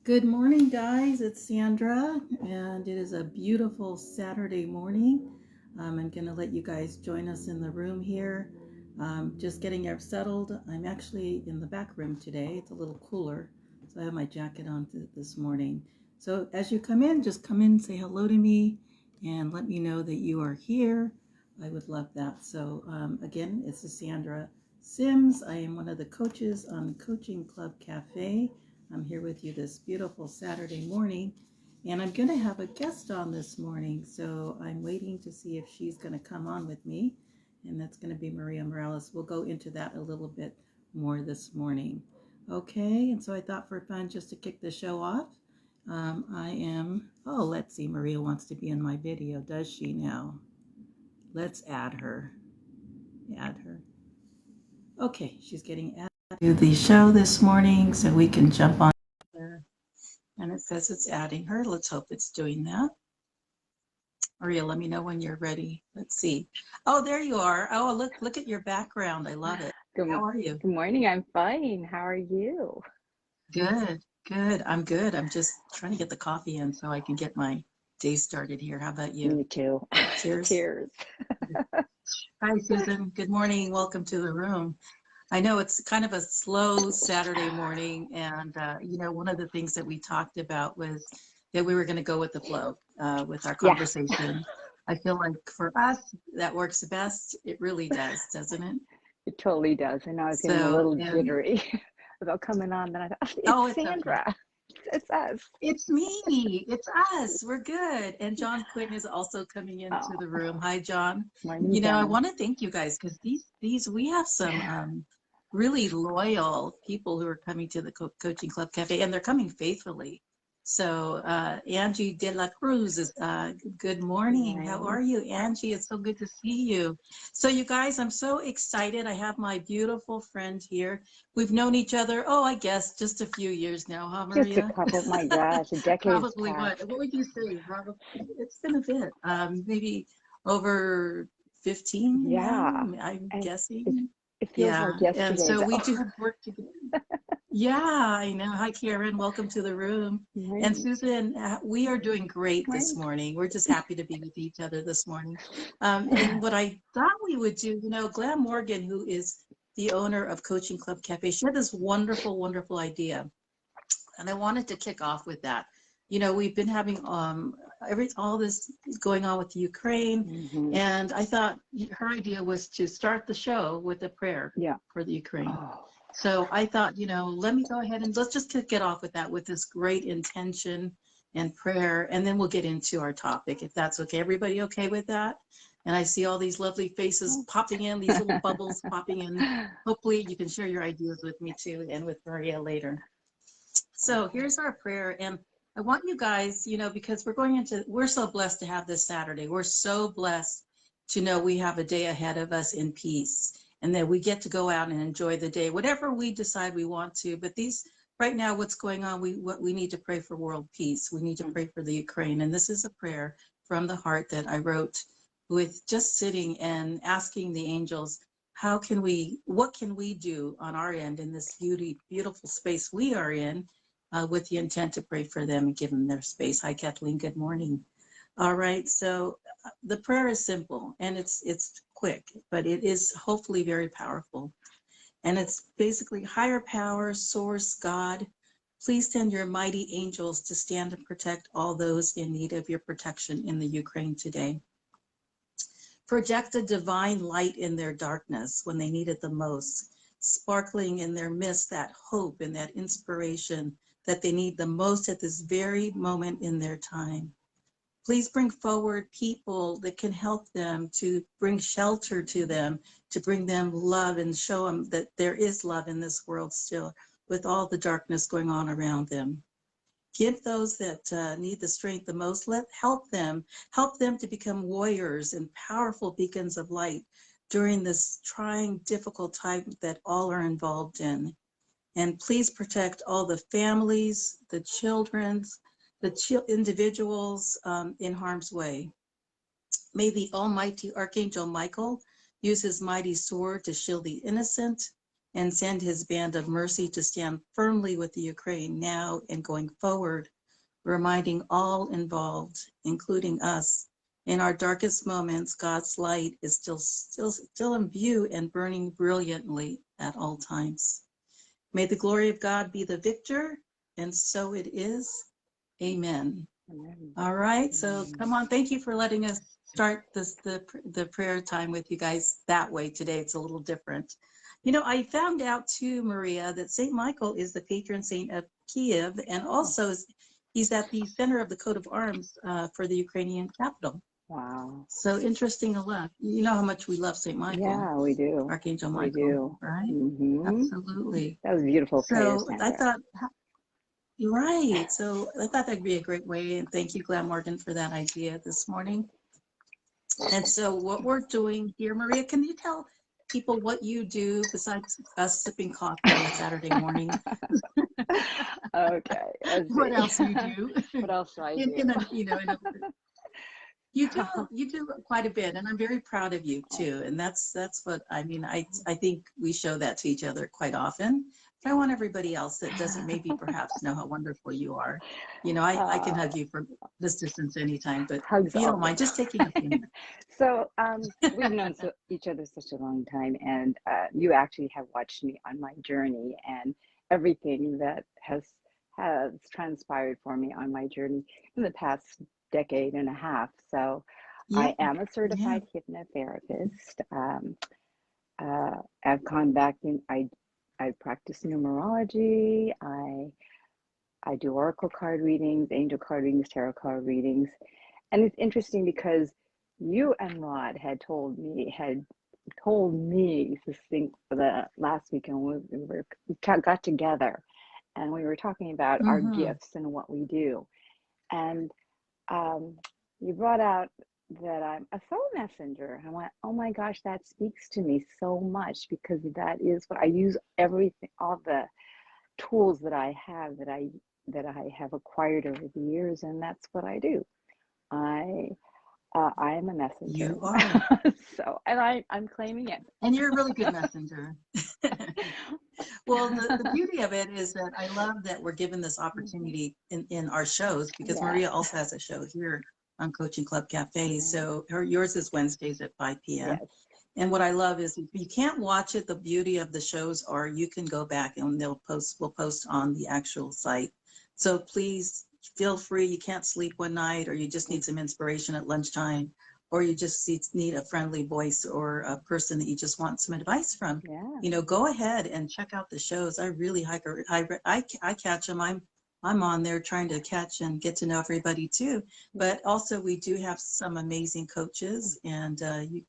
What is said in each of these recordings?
Good morning, guys. It's Sandra, and it is a beautiful Saturday morning. I'm going to let you guys join us in the room here. Just getting settled. I'm actually in the back room today. It's a little cooler, so I have my jacket on this morning. So as you come in, just come in, say hello to me, and let me know that you are here. I would love that. So again, it's Sandra Sims. I am one of the coaches on Coaching Club Cafe. I'm here with you this beautiful Saturday morning, and I'm going to have a guest on this morning. So I'm waiting to see if she's going to come on with me, and that's going to be Maria Morales. We'll go into that a little bit more this morning. Okay, and so I thought for fun, just to kick the show off, let's see, Maria wants to be in my video. Does she now? Let's add her. Add her. Okay, she's getting added to the show this morning, so we can jump on there. And it says it's adding her. Let's hope it's doing that. Maria, let me know when you're ready. Let's see. Oh, there you are. Oh, look at your background. I love it. How are you? Good morning. I'm fine. How are you? Good, good. I'm good. I'm just trying to get the coffee in so I can get my day started here. How about you? Me too. Cheers. Cheers. Hi, Susan. Good morning. Welcome to the room. I know it's kind of a slow Saturday morning, and one of the things that we talked about was that we were going to go with the flow with our conversation. I feel like for us, that works best. It really does, doesn't it? It totally does. And I was getting a little jittery about coming on. Then I thought, it's Sandra. Okay. It's us. It's me. It's us. We're good. And John Quinn is also coming into the room. Hi, John. Morning, John. I want to thank you guys because these we have some really loyal people who are coming to the Coaching Club Cafe, and they're coming faithfully. So Angie De La Cruz is good morning. How are you, Angie? It's so good to see you. So you guys, I'm so excited. I have my beautiful friend here. We've known each other, I guess just a few years now, huh, Maria? Just a couple. My gosh, a decade. Probably what would you say? Probably it's been a bit. Maybe over 15. Yeah, now, I'm guessing. It feels like yesterday. And so we do work together. Yeah, I know. Hi, Karen. Welcome to the room. And Susan, we are doing great this morning. We're just happy to be with each other this morning. And what I thought we would do, Glam Morgan, who is the owner of Coaching Club Cafe, she had this wonderful, wonderful idea. And I wanted to kick off with that. We've been having all this going on with Ukraine, and I thought her idea was to start the show with a prayer for the Ukraine. So I thought, let me go ahead and let's just kick it off with that, with this great intention and prayer, and then we'll get into our topic, if that's okay. Everybody okay with that? And I see all these lovely faces popping in, these little bubbles popping in. Hopefully you can share your ideas with me too, and with Maria later. So here's our prayer, and I want you guys, because we're so blessed to have this Saturday. We're so blessed to know we have a day ahead of us in peace, and that we get to go out and enjoy the day, whatever we decide we want to. But right now, what's going on, we need to pray for world peace. We need to pray for the Ukraine, and this is a prayer from the heart that I wrote with just sitting and asking the angels, what can we do on our end in this beautiful space we are in, with the intent to pray for them and give them their space. Hi, Kathleen. Good morning. All right. So the prayer is simple and it's quick, but it is hopefully very powerful. And it's basically: higher power, source, God, please send your mighty angels to stand and protect all those in need of your protection in the Ukraine today. Project a divine light in their darkness when they need it the most, sparkling in their midst that hope and that inspiration that they need the most at this very moment in their time. Please bring forward people that can help them, to bring shelter to them, to bring them love and show them that there is love in this world still, with all the darkness going on around them. Give those that need the strength the most. Help them to become warriors and powerful beacons of light during this trying, difficult time that all are involved in. And please protect all the families, the children, the individuals in harm's way. May the almighty Archangel Michael use his mighty sword to shield the innocent and send his band of mercy to stand firmly with the Ukraine now and going forward, reminding all involved, including us, in our darkest moments, God's light is still in view and burning brilliantly at all times. May the glory of God be the victor, and so it is. Amen. Amen. All right, so come on. Thank you for letting us start the prayer time with you guys that way today. It's a little different. You know, I found out too, Maria, that St. Michael is the patron saint of Kiev, and also he's at the center of the coat of arms for the Ukrainian capital. Wow. So interesting enough. You know how much we love St. Michael. Yeah, we do. Archangel Michael. We do. Right? Mm-hmm. Absolutely. That was beautiful. So I thought, you're right. So I thought that'd be a great way. And thank you, Glenn Morgan, for that idea this morning. And so what we're doing here, Maria, can you tell people what you do besides us sipping coffee on a Saturday morning? Okay. What else you do? What else do I do? You do quite a bit, and I'm very proud of you too. And that's what I mean. I think we show that to each other quite often. But I want everybody else that doesn't maybe perhaps know how wonderful you are. You know, I can hug you from this distance anytime, but if you don't mind, just taking a few minutes. So we've known each other such a long time, and you actually have watched me on my journey and everything that has transpired for me on my journey in the past decade and a half. So I am a certified hypnotherapist. I've gone back in, I practice numerology. I do oracle card readings, angel card readings, tarot card readings. And it's interesting because you and Rod had told me this thing for the last weekend we got together and we were talking about our gifts and what we do. And you brought out that I'm a soul messenger. I went, oh my gosh, that speaks to me so much, because that is what I use. Everything, all the tools that I have that I have acquired over the years, and that's what I do. I am a messenger. You are. So, and I'm claiming it. And you're a really good messenger. Well, the beauty of it is that I love that we're given this opportunity in our shows, because Maria also has a show here on Coaching Club Cafe. So yours is Wednesdays at 5 p.m. Yes. And what I love is if you can't watch it, the beauty of the shows are you can go back and we'll post on the actual site. So please feel free. You can't sleep one night, or you just need some inspiration at lunchtime, or you just need a friendly voice or a person that you just want some advice from. You know, go ahead and check out the shows. I really I catch them. I'm on there trying to catch and get to know everybody too. But also we do have some amazing coaches, and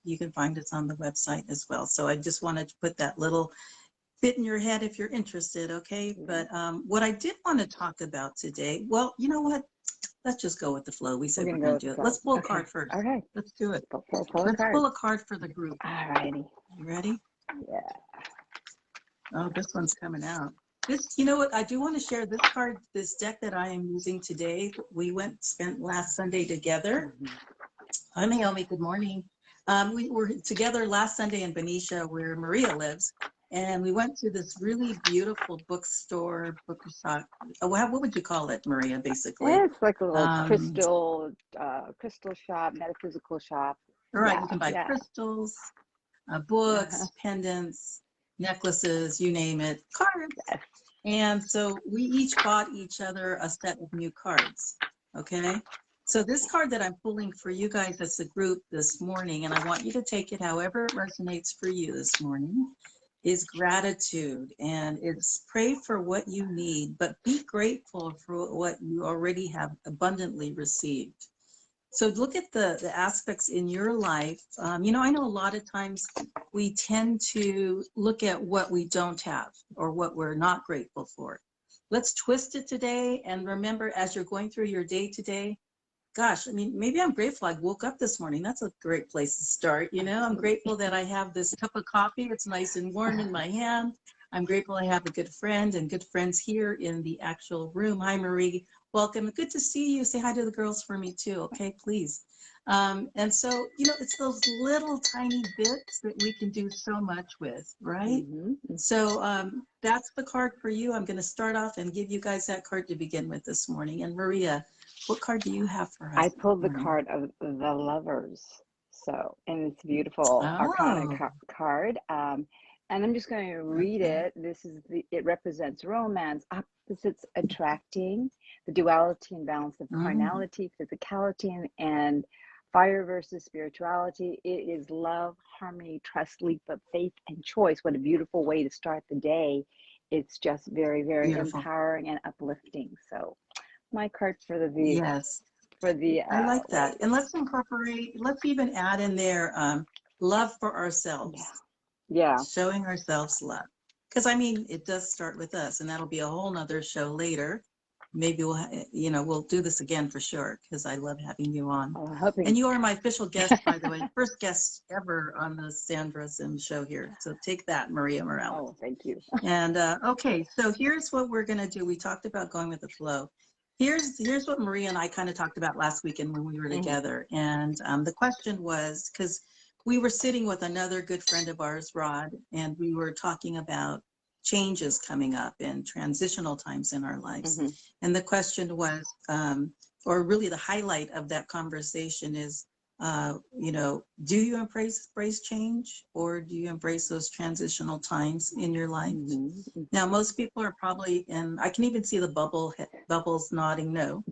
you can find us on the website as well. So I just wanted to put that little bit in your head if you're interested, okay? But what I did want to talk about today, well, you know what? Let's just go with the flow. We said we're going to do it. Let's pull a card first. All right. Let's do it. Let's pull a card for the group. All righty. You ready? Yeah. Oh, this one's coming out. You know what? I do want to share this card, this deck that I am using today. We spent last Sunday together. Hi, Naomi. Good morning. We were together last Sunday in Benicia, where Maria lives. And we went to this really beautiful bookstore, bookshop. What would you call it, Maria, basically? Yeah, it's like a little crystal shop, metaphysical shop. All right, you can buy crystals, books, pendants, necklaces, you name it, cards. And so we each bought each other a set of new cards, okay? So this card that I'm pulling for you guys as a group this morning, and I want you to take it however it resonates for you this morning, is gratitude. And it's pray for what you need, but be grateful for what you already have abundantly received. So look at the aspects in your life. You know, I know a lot of times we tend to look at what we don't have or what we're not grateful for. Let's twist it today and remember, as you're going through your day today, gosh, I mean, maybe I'm grateful I woke up this morning. That's a great place to start. You know, I'm grateful that I have this cup of coffee. It's nice and warm in my hand. I'm grateful I have a good friend and good friends here in the actual room. Hi, Marie. Welcome. Good to see you. Say hi to the girls for me too, okay, please. And so, it's those little tiny bits that we can do so much with, right? So that's the card for you. I'm going to start off and give you guys that card to begin with this morning. And Maria, what card do you have for us I this pulled the morning? card of the Lovers. So, and it's a beautiful arcana card. And I'm just going to read it. It represents romance, opposites attracting, the duality and balance of carnality, physicality, and fire versus spirituality. It is love, harmony, trust, leap of faith, and choice. What a beautiful way to start the day. It's just very, very Beautiful. empowering and uplifting. So my card for the Yes. I like that. And let's even add in there love for ourselves. Yeah. Showing ourselves love. Because it does start with us, and that'll be a whole nother show later. Maybe we'll do this again for sure, because I love having you on. And you are my official guest, by the way, first guest ever on the Sandra Sim show here. So take that, Maria Morales. Oh, thank you. And okay, so here's what we're going to do. We talked about going with the flow. Here's what Maria and I kind of talked about last weekend when we were together. And the question was, because we were sitting with another good friend of ours, Rod, and we were talking about changes coming up and transitional times in our lives. And the question was, or really the highlight of that conversation is, do you embrace change, or do you embrace those transitional times in your life? Now, most people are probably, and I can even see the bubbles nodding no,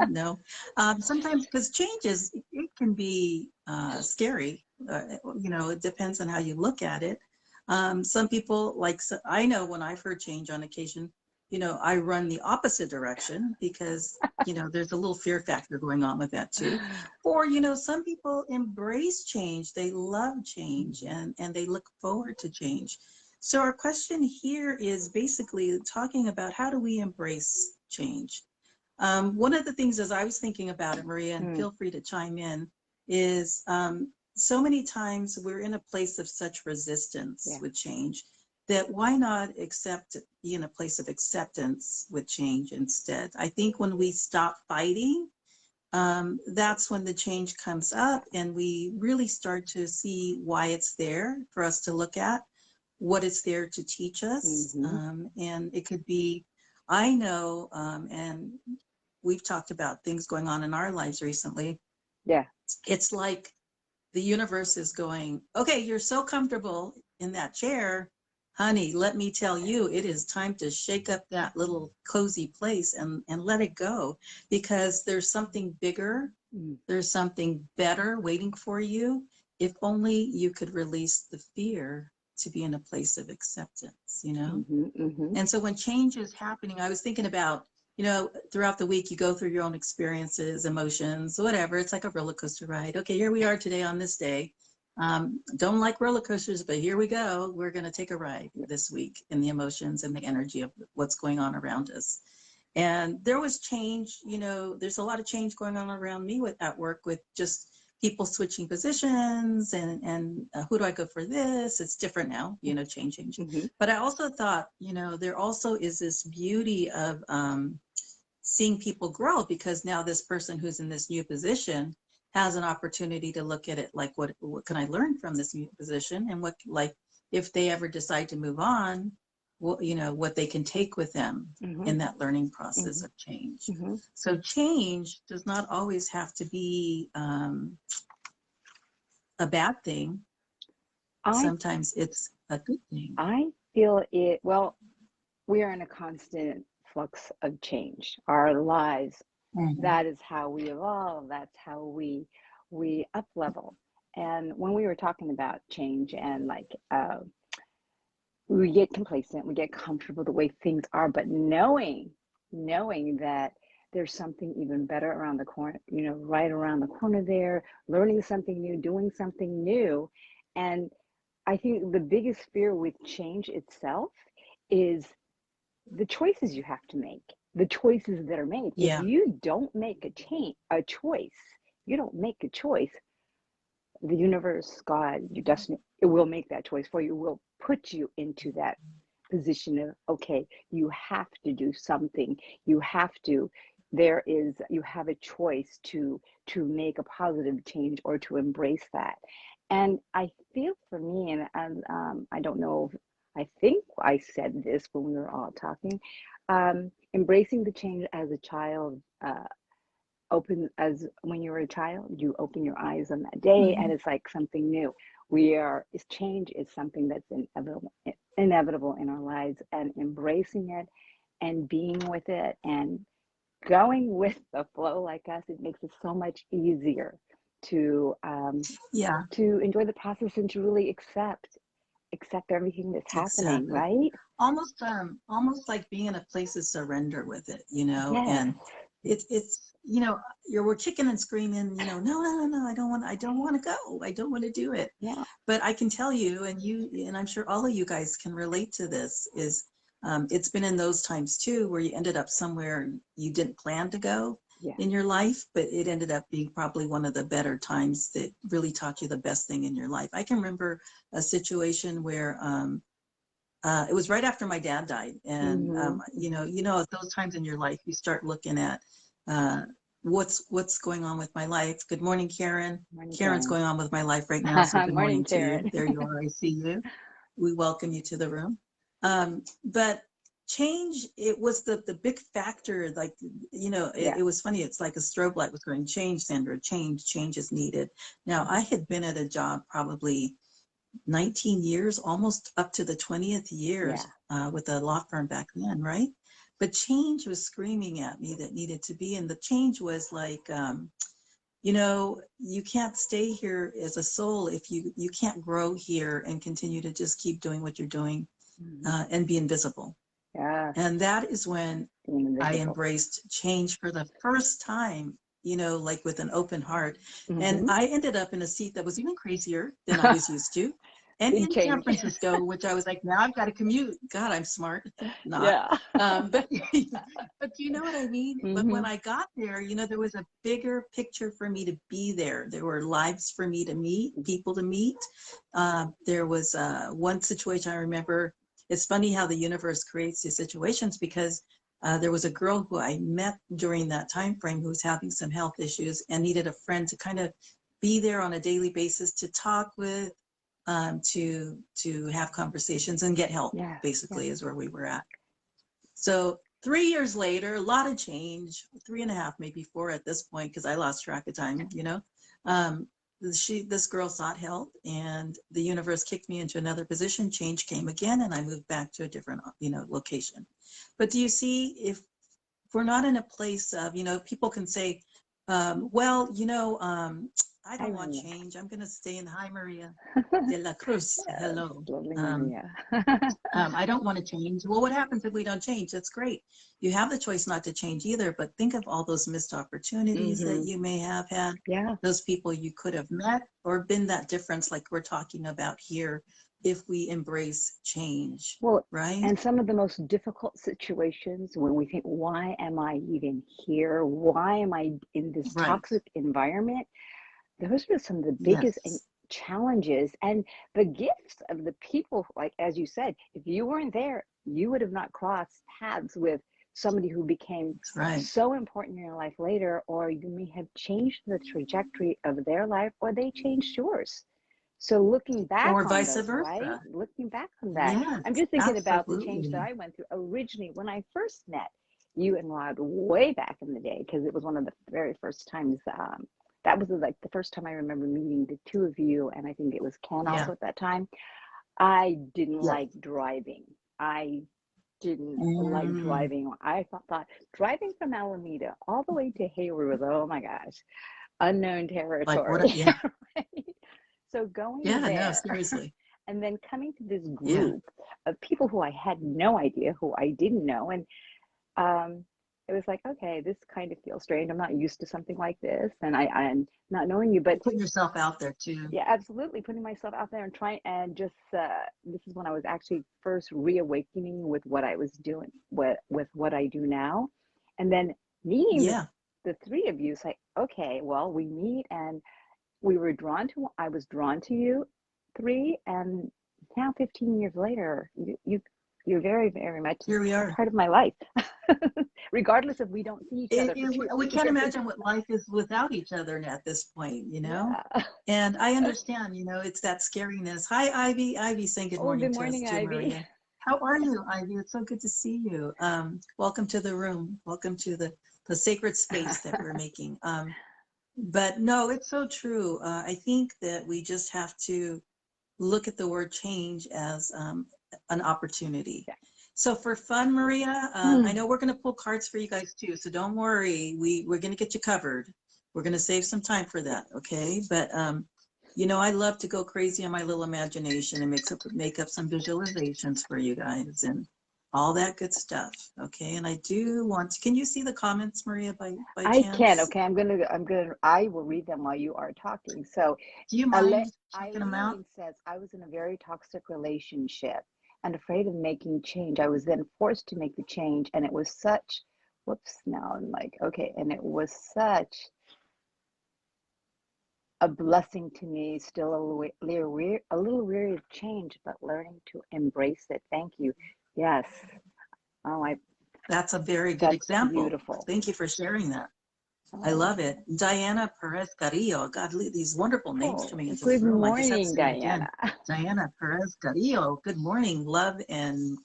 no. Sometimes, because change it can be scary. It depends on how you look at it. Some people, I know when I've heard change on occasion, I run the opposite direction because, there's a little fear factor going on with that too. Or, some people embrace change. They love change and they look forward to change. So our question here is basically talking about how do we embrace change? One of the things as I was thinking about it, Maria, and feel free to chime in, is so many times we're in a place of such resistance with change that why not be in a place of acceptance with change instead? I think when we stop fighting, that's when the change comes up and we really start to see why it's there for us to look at, what it's there to teach us. And it could be, I know, and we've talked about things going on in our lives recently. Yeah. It's like the universe is going, okay, you're so comfortable in that chair, honey, let me tell you, it is time to shake up that little cozy place and let it go, because there's something bigger, there's something better waiting for you. If only you could release the fear to be in a place of acceptance, And so when change is happening, I was thinking about, throughout the week, you go through your own experiences, emotions, whatever. It's like a roller coaster ride. Okay, here we are today on this day. Don't like roller coasters, but here we go. We're going to take a ride this week in the emotions and the energy of what's going on around us. And there was change, there's a lot of change going on around me at work with just people switching positions and who do I go for this? It's different now, changing. But I also thought, there also is this beauty of seeing people grow, because now this person who's in this new position has an opportunity to look at it like, what can I learn from this new position? And if they ever decide to move on, what they can take with them in that learning process of change. So change does not always have to be a bad thing. Sometimes it's a good thing. I feel it, well, we are in a constant flux of change. Our lives, that is how we evolve. That's how we up level. And when we were talking about change and we get complacent, we get comfortable the way things are, but knowing that there's something even better around the corner, right around the corner there, learning something new, doing something new. And I think the biggest fear with change itself is the choices you have to make, the choices that are made. If you don't make a choice, the universe, God, your destiny, it will make that choice for you. It will put you into that position of, okay, you have to do something. You have to you have a choice to make a positive change or to embrace that. And I feel for me, and I don't know if, I think I said this when we were all talking, embracing the change as a child, open as when you were a child, you open your eyes on that day and it's like something new. Change is something that's inevitable in our lives, and embracing it and being with it and going with the flow like us, it makes it so much easier to Yeah, enjoy the process and to really accept everything that's happening, exactly. right? Almost like being in a place of surrender with it, Yes. and it's we're kicking and screaming, no, I don't want to go, I don't want to do it. Yeah. But I can tell you, and I'm sure all of you guys can relate to this, is it's been in those times too where you ended up somewhere you didn't plan to go Yeah. in your life, but it ended up being probably one of the better times that really taught you the best thing in your life. I can remember a situation where it was right after my dad died, and at those times in your life you start looking at uh, what's going on with my life. Good morning, Karen. Morning, Karen's Karen. going on with my life right now, so good Morning, morning to you. Karen. There you are. I see you. We welcome you to the room. But change, it was the big factor. Like, Yeah. it was funny. It's like a strobe light was going, change, Sandra, change is needed. Now, I had been at a job probably 19 years, almost up to the 20th Yeah. years, with a law firm back then, right? But change was screaming at me that needed to be, and the change was like, you can't stay here as a soul if you can't grow here and continue to just keep doing what you're doing, and be invisible. Yeah. And that is when Being I invisible. embraced change for the first time, like with an open heart. And Mm-hmm. I ended up in a seat that was even crazier than I was used to. And Big in San change. Francisco, which I was like, now I've got to commute. God, I'm smart. Not. Yeah. But but you know what I mean? But when Mm-hmm. I got there, there was a bigger picture for me to be there. There were lives for me to meet, people to meet. There was one situation I remember. It's funny how the universe creates these situations, because there was a girl who I met during that time frame who was having some health issues and needed a friend to kind of be there on a daily basis to talk with, to have conversations and get help, Yeah. Yeah. basically, is where we were at. So 3 years later, a lot of change, 3.5, maybe 4 at this point, because I lost track of time. Um, this girl sought help, and the universe kicked me into another position. Change came again, and I moved back to a different, location. But do you see, if we're not in a place of, people can say, well, I Hi, don't want Maria. change. I'm going to stay in. Hi, Maria de la Cruz. Yes. Hello. Lovely Um, Maria. I don't want to change. Well, what happens if we don't change? That's great. You have the choice not to change either, but think of all those missed opportunities that Mm-hmm. you may have had, Yeah. those people you could have met or been that difference like we're talking about here, if we embrace change, Well, right? and some of the most difficult situations when we think, why am I even here? Why am I in this Right. toxic environment? Those are some of the biggest Yes. challenges and the gifts of the people. Like, as you said, if you weren't there, you would have not crossed paths with somebody who became That's right. so important in your life later, or you may have changed the trajectory of their life, or they changed yours. So looking back Or on vice those, right? versa. Looking back on that, I'm Yes, just thinking about the change that absolutely. I went through originally when I first met you and Rod way back in the day, because it was one of the very first times. That was like the first time I remember meeting the two of you, and I think it was Ken Yeah. also at that time. I didn't Yes. like driving. I didn't like Mm, driving. I thought driving from Alameda all the way to Hayward was, oh my gosh, unknown like territory. what? Yeah. Right? So going Yeah. No, there seriously. and then coming to this Yeah. group of people who I had no idea, who I didn't know, and um, it was like, okay, this kind of feels strange. I'm not used to something like this, and I'm not knowing you, but You're putting yourself out there too. yeah, absolutely, putting myself out there and trying, and just this is when I was actually first reawakening with what I was doing, with what I do now, and then meeting Yeah. the three of you. It's like, okay, well, we meet, and I was drawn to you three, and now 15 years later, You're very, very much Here we a are. part of my life, regardless if we don't see each other for 2 or 3 We can't years. imagine what life is without each other at this point, you know? Yeah. And I understand, it's that scariness. Hi, Ivy. Ivy saying good Oh, morning good to us morning, too, Ivy. Maria. How are you, Ivy? It's so good to see you. Welcome to the room. Welcome to the sacred space that we're making. But no, it's so true. I think that we just have to look at the word change as an opportunity. Yeah. So for fun, Maria, I know we're going to pull cards for you guys too, so don't worry. We're going to get you covered. We're going to save some time for that, okay? But I love to go crazy on my little imagination and make up some visualizations for you guys and all that good stuff, okay? And I do want to. Can you see the comments, Maria, by I can. chance? Okay, I will read them while you are talking. So, Do you mind checking them out? Eileen says, I was in a very toxic relationship and afraid of making change. I was then forced to make the change, and it was such, whoops, now I'm like, okay, and it was such a blessing to me, still a little weary of change, but learning to embrace it. Thank you. Yes. Oh, That's a very good that's example. beautiful. Thank you for sharing that. I Oh, love it. Diana Perez Carrillo. God, these wonderful names coming into the good room. I just have to morning, say it again. Diana. Diana Perez Carrillo. Good morning. Love and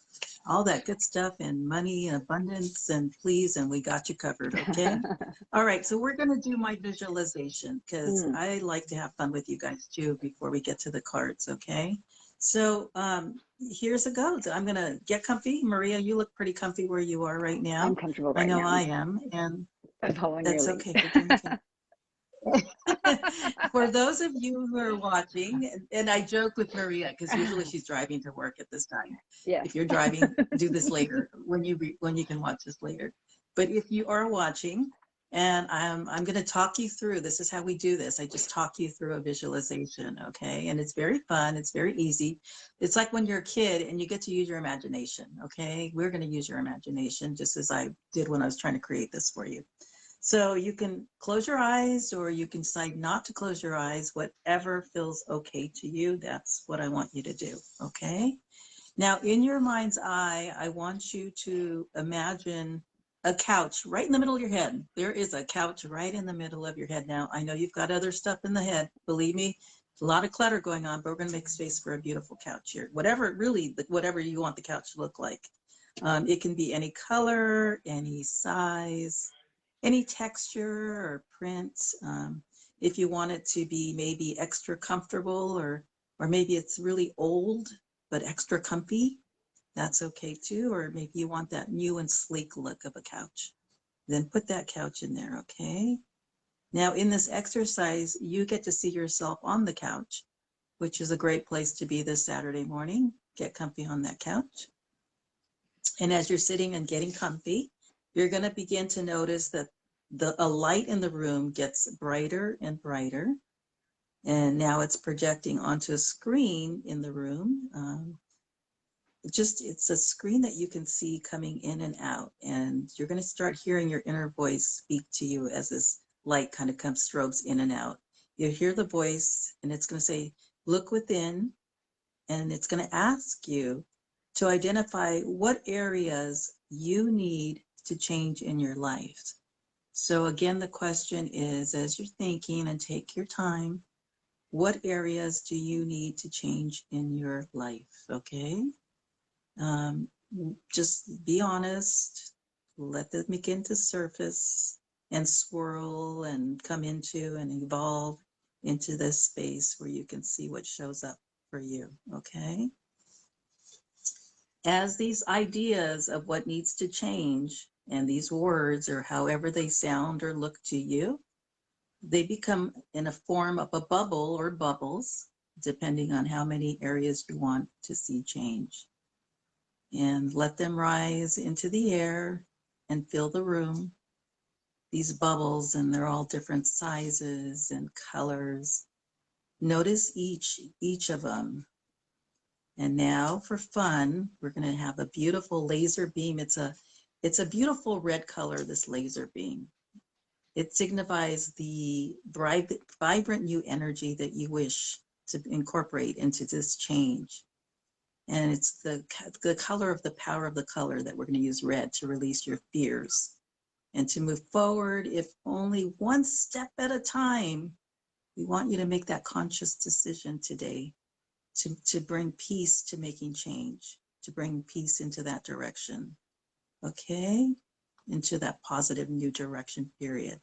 all that good stuff and money and abundance and please, and we got you covered, okay? All right, so we're going to do my visualization because I like to have fun with you guys too before we get to the cards, okay? So here's a go. I'm going to get comfy. Maria, you look pretty comfy where you are right now. I'm comfortable I right know now. I am, and I'm following your that's lead. okay. We're doing okay. For those of you who are watching, and I joke with Maria because usually she's driving to work at this time. Yes. If you're driving, do this later when you can watch this later. But if you are watching, and I'm going to talk you through. This is how we do this. I just talk you through a visualization, okay? And it's very fun. It's very easy. It's like when you're a kid and you get to use your imagination, okay? We're going to use your imagination just as I did when I was trying to create this for you. So you can close your eyes or you can decide not to close your eyes, whatever feels okay to you. That's what I want you to do, okay? Now, in your mind's eye, I want you to imagine a couch right in the middle of your head. There is a couch right in the middle of your head. Now, I know you've got other stuff in the head. Believe me, a lot of clutter going on, but we're going to make space for a beautiful couch here. Whatever you want the couch to look like. It can be any color, any size, any texture or print. If you want it to be maybe extra comfortable or maybe it's really old but extra comfy, that's okay too. Or maybe you want that new and sleek look of a couch. Then put that couch in there, okay? Now in this exercise, you get to see yourself on the couch, which is a great place to be this Saturday morning. Get comfy on that couch. And as you're sitting and getting comfy, you're going to begin to notice that a light in the room gets brighter and brighter. And now it's projecting onto a screen in the room. It's a screen that you can see coming in and out. And you're going to start hearing your inner voice speak to you as this light kind of strobes in and out. You hear the voice and it's going to say, look within. And it's going to ask you to identify what areas you need to change in your life. So again, the question is, as you're thinking and take your time, what areas do you need to change in your life? Okay. Just be honest, let them begin to surface and swirl and come into and evolve into this space where you can see what shows up for you. Okay. As these ideas of what needs to change and these words or however they sound or look to you, they become in a form of a bubble or bubbles, depending on how many areas you want to see change. And let them rise into the air and fill the room. These bubbles, and they're all different sizes and colors. Notice each of them. And now for fun, we're going to have a beautiful laser beam. It's a beautiful red color, this laser beam. It signifies the vibrant new energy that you wish to incorporate into this change. And it's the color of the power of the color that we're going to use, red, to release your fears and to move forward, if only one step at a time. We want you to make that conscious decision today to bring peace to making change, to bring peace into that direction, okay? Into that positive new direction, period.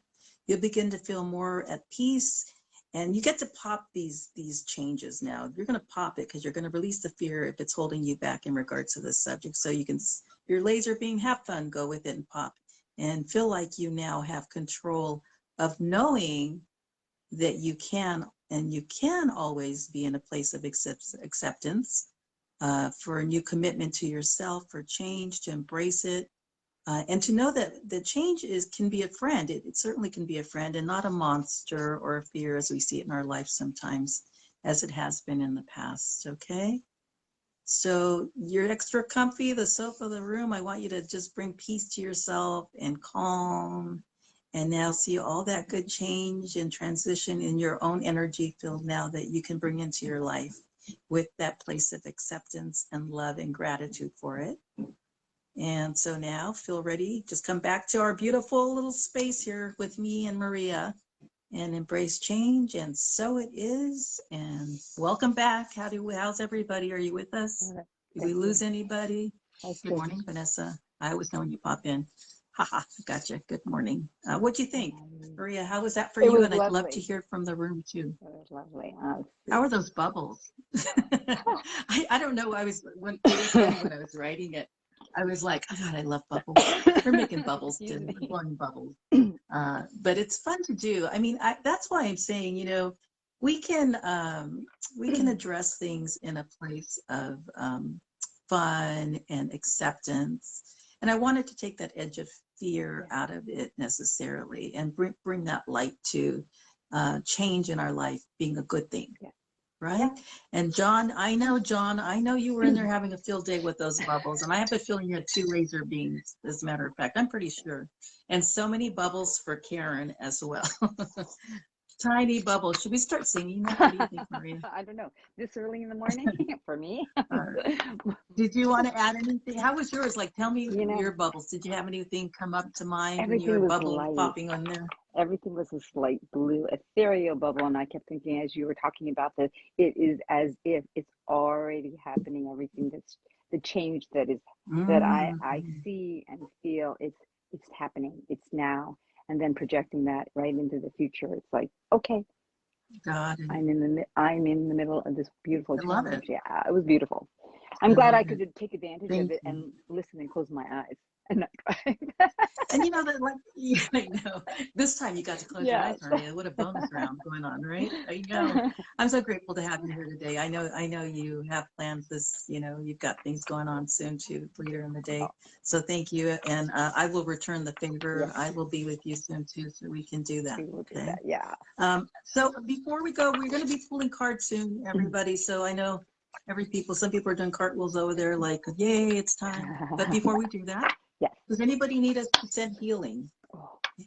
You'll begin to feel more at peace, and you get to pop these changes now. You're gonna pop it because you're gonna release the fear if it's holding you back in regards to this subject. So you can, your laser beam, have fun, go with it and pop, and feel like you now have control of knowing that you can, and you can always be in a place of acceptance for a new commitment to yourself, for change, to embrace it, and to know that the change can be a friend. It certainly can be a friend and not a monster or a fear as we see it in our life sometimes, as it has been in the past, okay? So you're extra comfy, the sofa of the room. I want you to just bring peace to yourself and calm. And now see all that good change and transition in your own energy field now that you can bring into your life with that place of acceptance and love and gratitude for it. And so now feel ready. Just come back to our beautiful little space here with me and Maria and embrace change. And so it is. And welcome back. How's everybody? Are you with us? Did we lose anybody? Good morning, Vanessa. I always know when you pop in. Haha, gotcha. Good morning. What'd you think, Maria? How was that for you? And I'd love to hear from the room too. It was lovely. How are those bubbles? I don't know. When I was writing it, I was like, oh God, I love bubbles. We're making bubbles too, blowing bubbles. But it's fun to do. I mean, that's why I'm saying, you know, we can address things in a place of fun and acceptance. And I wanted to take that edge of fear out of it necessarily and bring that light to change in our life being a good thing, right? Yeah. And John, I know you were in there having a field day with those bubbles, and I have a feeling you had 2 laser beams, as a matter of fact. I'm pretty sure. And so many bubbles for Karen as well. Tiny bubbles. Should we start singing that? What do you think, Maria? I don't know. This early in the morning for me. Did you want to add anything? How was yours? Like, tell me your bubbles. Did you have anything come up to mind when you were bubble popping on there? Everything was this light blue ethereal bubble, and I kept thinking as you were talking about that, it is as if it's already happening. Everything that's the change that is that I see and feel, it's happening. It's now. And then projecting that right into the future, it's like, okay, God, I'm in the middle of this beautiful change. I love it. Yeah, it was beautiful. I'm glad I could take advantage of it and listen and close my eyes and not drive. And you know that, like, I know this time you got to close your eyes, Maria. What a bonus round going on, right? I know. I'm so grateful to have you here today. I know you have plans. You've got things going on soon too later in the day. So thank you, and I will return the favor. Yes. I will be with you soon too, so we can do that. We will do that. Yeah. So before we go, we're going to be pulling cards soon, everybody. So I know some people are doing cartwheels over there, like, yay, it's time. But before we do that. Yes. Does anybody need us to send healing?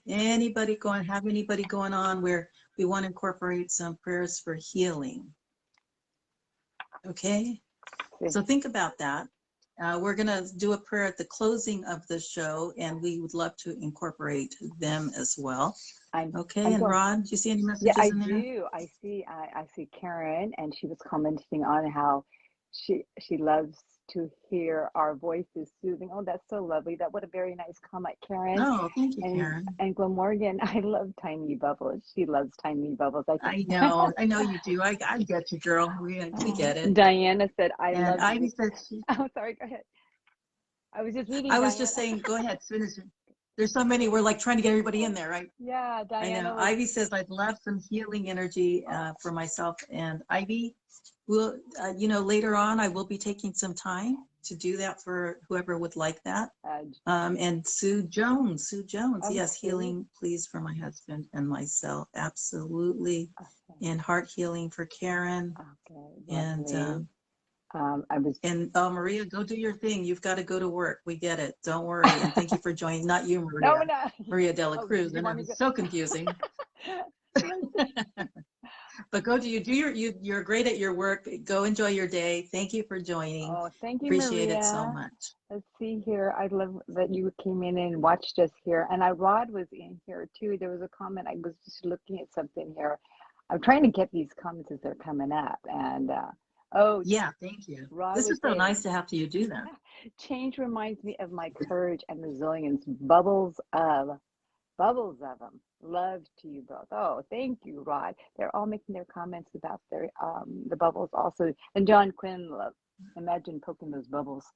Anybody going on where we want to incorporate some prayers for healing? Okay. So think about that. We're going to do a prayer at the closing of the show, and we would love to incorporate them as well. And Rod, do you see any messages in there? Yeah, I do. I see Karen, and she was commenting on how she loves to hear our voices soothing. Oh, that's so lovely. What a very nice comment, Karen. Oh, thank you, Karen. And Glen Morgan, I love tiny bubbles. She loves tiny bubbles. I know you do. I get you, girl. We get it. Diana said, love Ivy said oh, sorry, go ahead. I was just reading. I was just saying, go ahead. There's so many. We're like trying to get everybody in there, right? Yeah, Diana. I know. Ivy says, I'd love some healing energy for myself. And Ivy, will later on, I will be taking some time to do that for whoever would like that. And Sue Jones, yes, healing, please, for my husband and myself. Absolutely. Okay. And heart healing for Karen. Okay. And Maria, go do your thing. You've got to go to work. We get it. Don't worry. And thank you for joining. Not you, Maria. No. Maria Dela Cruz. And it's so confusing. But go do you're great at your work. Go enjoy your day. Thank you for joining. Oh, thank you, Appreciate it so Maria. much. Let's see here. I love that you came in and watched us here. And Rod was in here too. There was a comment. I was just looking at something here. I'm trying to get these comments as they're coming up. And oh, Yeah, thank you. Rod This was is so saying, nice to have you do that. change reminds me of my courage and resilience. Bubbles of them. Love to you both. Oh, thank you, Rod. They're all making their comments about their the bubbles also. And John Quinn, imagine poking those bubbles.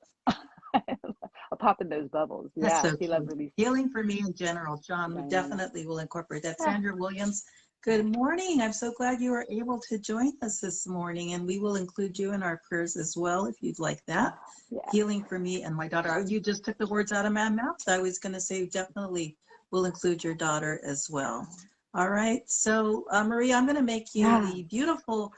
Or popping those bubbles. That's Yeah, so he loved cute. release. Healing for me in general, John, we Diana. definitely will incorporate that. Ah, Sandra Williams, good morning. I'm so glad you were able to join us this morning, and we will include you in our prayers as well if you'd like that. yeah. Healing for me and my daughter. You just took the words out of my mouth. I was going to say definitely will include your daughter as well. All right. So, Maria, I'm going to make you Ah, the beautiful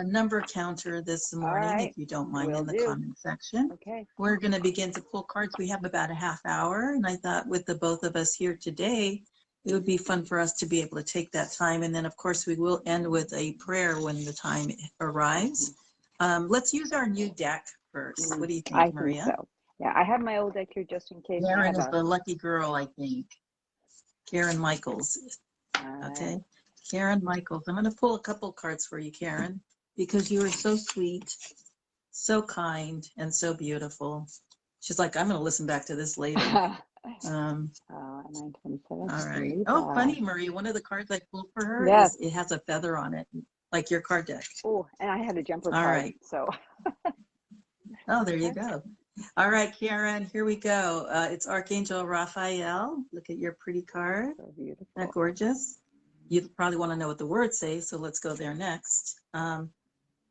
number counter this all morning, if right. you don't mind, Will in the do. comment section. Okay. We're going to begin to pull cards. We have about a half hour, and I thought with the both of us here today, it would be fun for us to be able to take that time. And then, of course, we will end with a prayer when the time arrives. Let's use our new deck first. What do you I think, think Maria? so. Yeah, I have my old deck here just in case. I Karen have is a. the lucky girl, I think. Karen Michaels. All right. Okay. Karen Michaels. I'm going to pull a couple cards for you, Karen, because you are so sweet, so kind, and so beautiful. She's like, I'm going to listen back to this later. 927. All right. Believe Oh, that. funny, Marie. One of the cards I pulled for her Yes. is it has a feather on it, like your card deck. Oh, and I had a jumper All card. right. So. Oh, there you go. All right, Karen, here we go. It's Archangel Raphael. Look at your pretty card. So Isn't that beautiful. gorgeous? You probably want to know what the words say, so let's go there next.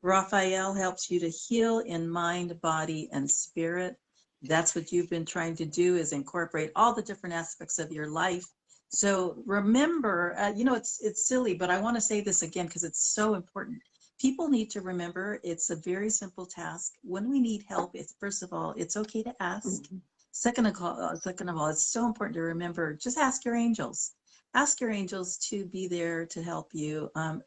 Raphael helps you to heal in mind, body, and spirit. That's what you've been trying to do, is incorporate all the different aspects of your life. So remember, it's silly, but I want to say this again because it's so important. People need to remember it's a very simple task. When we need help, it's first of all, it's okay to ask. Second of all, it's so important to remember, just ask your angels. Ask your angels to be there to help you. I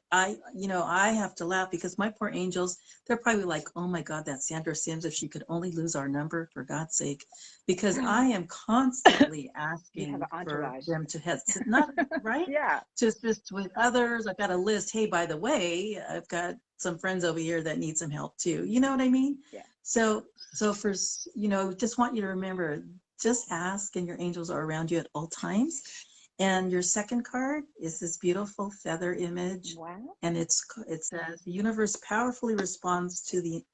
have to laugh because my poor angels, they're probably like, oh my God, that Sandra Sims, if she could only lose our number, for God's sake, because I am constantly You have asking an for entourage. them to have, not right? Yeah. To assist with others. I've got a list. Hey, by the way, I've got some friends over here that need some help too. You know what I mean? Yeah. So for, just want you to remember, just ask and your angels are around you at all times. And your second card is this beautiful feather image. Wow. And it says, the universe powerfully responds to the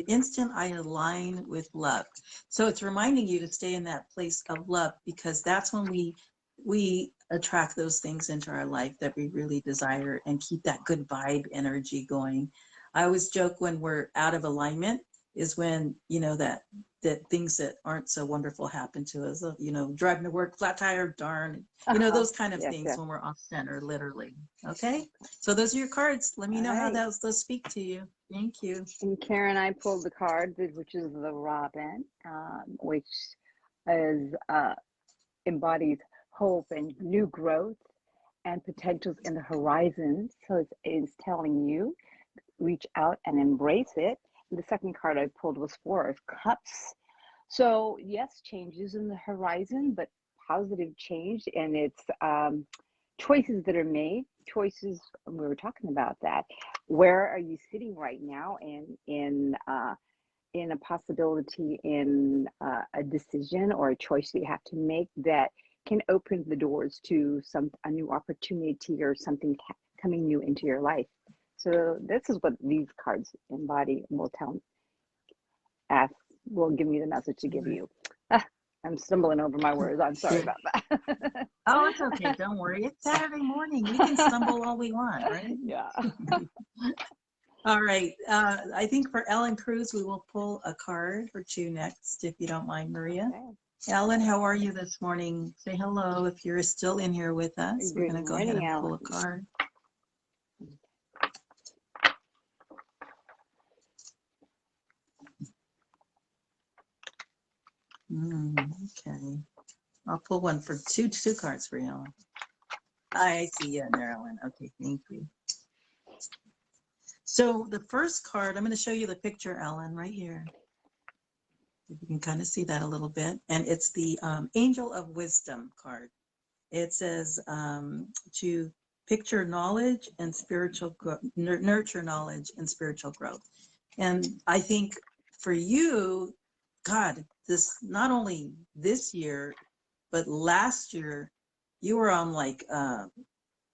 instant I align with love. So it's reminding you to stay in that place of love, because that's when we attract those things into our life that we really desire and keep that good vibe energy going. I always joke, when we're out of alignment is when, that things that aren't so wonderful happen to us, driving to work, flat tire, darn, those kind of Yes, things yes. when we're off center, literally. Okay. So those are your cards. Let me know how those speak to you. Thank you. And Karen, I pulled the card, which is the Robin, which is embodies hope and new growth and potentials in the horizon. So it's telling you, reach out and embrace it. And the second card I pulled was Four of Cups. So yes, changes in the horizon, but positive change, and it's choices that are made. Choices. We were talking about that. Where are you sitting right now, in a possibility, in a decision or a choice that you have to make that can open the doors to a new opportunity or something coming new into your life. So this is what these cards embody, and will give me the message to give you. I'm stumbling over my words. I'm sorry about that. Oh, it's okay. Don't worry. It's Saturday morning. We can stumble all we want, right? Yeah. All right. I think for Ellen Cruz, we will pull a card or two next, if you don't mind, Maria. Okay. Ellen, how are you this morning? Say hello if you're still in here with us. We're going to go ahead and pull a card. Okay. I'll pull one for two cards for you, Ellen. I see you in there, Ellen. Okay, thank you. So the first card, I'm going to show you the picture, Ellen, right here. You can kind of see that a little bit. And it's the Angel of Wisdom card. It says to picture knowledge and spiritual growth, nurture knowledge and spiritual growth. And I think for you, God, this not only this year, but last year, you were on like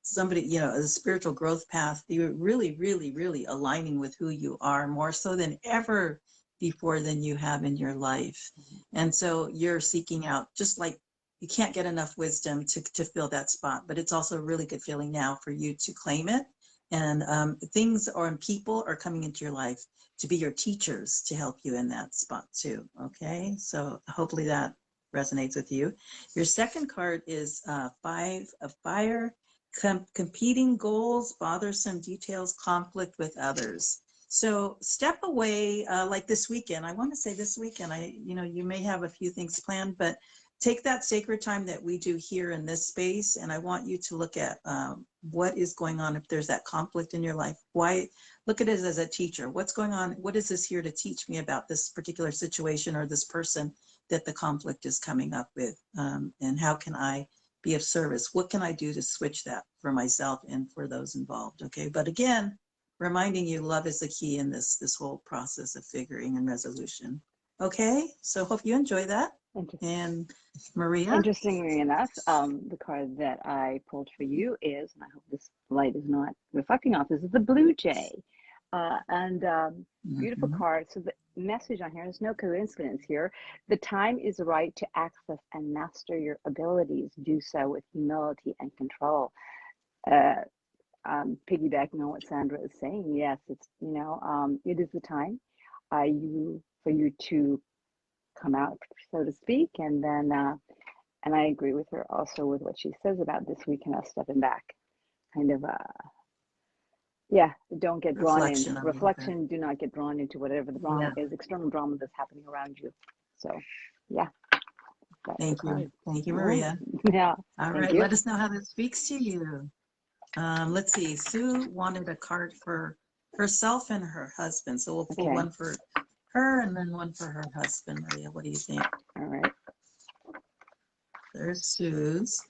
somebody, you know, a spiritual growth path. You were really, really, really aligning with who you are more so than ever before than you have in your life. And so you're seeking out, just like you can't get enough wisdom to fill that spot, but it's also a really good feeling now for you to claim it. And things or people are coming into your life to be your teachers to help you in that spot too. Okay, so hopefully that resonates with you. Your second card is Five of Fire. Competing goals, bothersome details, conflict with others. So step away, like this weekend. I want to say this weekend, you may have a few things planned, but take that sacred time that we do here in this space. And I want you to look at what is going on. If there's that conflict in your life, why, look at it as a teacher. What's going on? What is this here to teach me about this particular situation or this person that the conflict is coming up with? And how can I be of service? What can I do to switch that for myself and for those involved? Okay, but again, reminding you, love is the key in this whole process of figuring and resolution. Okay, so hope you enjoy that. And Maria? Interestingly enough, the card that I pulled for you is, and I hope this light is not reflecting off, this is the Blue Jay. Beautiful card. So the message on here is no coincidence here. The time is right to access and master your abilities. Do so with humility and control. Piggybacking on what Sandra is saying, yes, it's, it is the time for you to come out, so to speak. And then, and I agree with her also with what she says about this week and us stepping back, kind of, don't get drawn in. Reflection, do not get drawn into whatever the drama is, external drama that's happening around you. So, yeah. Thank you. Thank you, Maria. Yeah. All right. Let us know how this speaks to you. Let's see. Sue wanted a card for herself and her husband. So we'll pull one for her and then one for her husband. Maria, what do you think? All right. There's Sue's.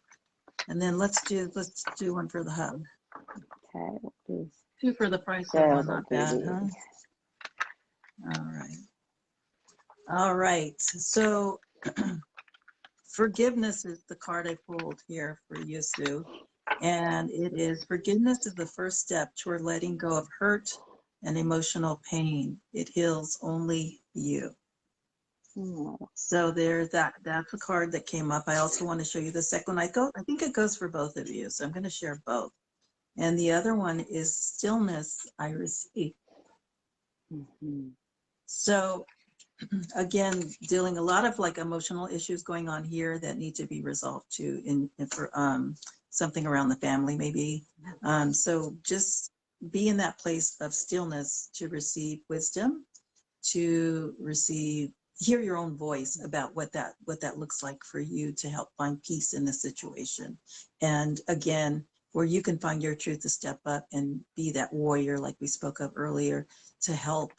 And then let's do one for the hub. Okay. Two for the price of one, not bad, huh? All right. All right. So forgiveness is the card I pulled here for you, Sue. And it is, forgiveness is the first step toward letting go of hurt and emotional pain. It heals only you. So there's that's a card that came up. I also want to show you the second one. I think it goes for both of you. So I'm going to share both. And the other one is Stillness, I Receive. So again, dealing a lot of like emotional issues going on here that need to be resolved too for something around the family maybe. So just be in that place of stillness to receive wisdom, to hear your own voice about what that looks like for you to help find peace in the situation. And again, where you can find your truth to step up and be that warrior like we spoke of earlier to help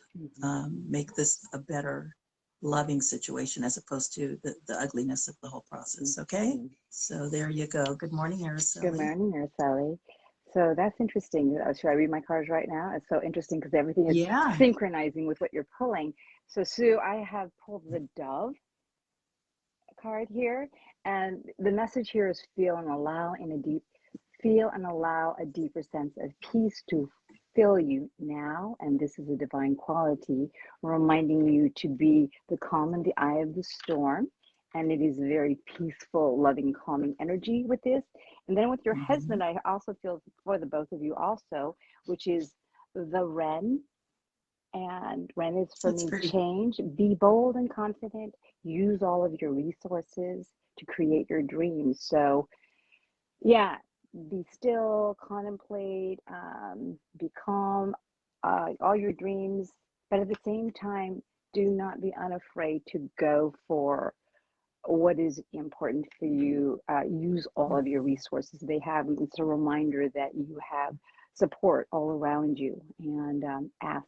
make this a better loving situation as opposed to the ugliness of the whole process. Okay, so there you go. Good morning, Araceli. Good morning, Araceli. So that's interesting. Should I read my cards right now? It's so interesting because everything is synchronizing with what you're pulling. So Sue, I have pulled the Dove card here, and the message here is feel and allow a deeper sense of peace to fill you now. And this is a divine quality, reminding you to be the calm in the eye of the storm. And it is very peaceful, loving, calming energy with this. And then with your husband, I also feel for the both of you also, which is the Wren. And Wren is for me change. Be bold and confident. Use all of your resources to create your dreams. So yeah, be still, contemplate, be calm, all your dreams. But at the same time, do not be unafraid to go for what is important for you. Use all of your resources they have. It's a reminder that you have support all around you, and ask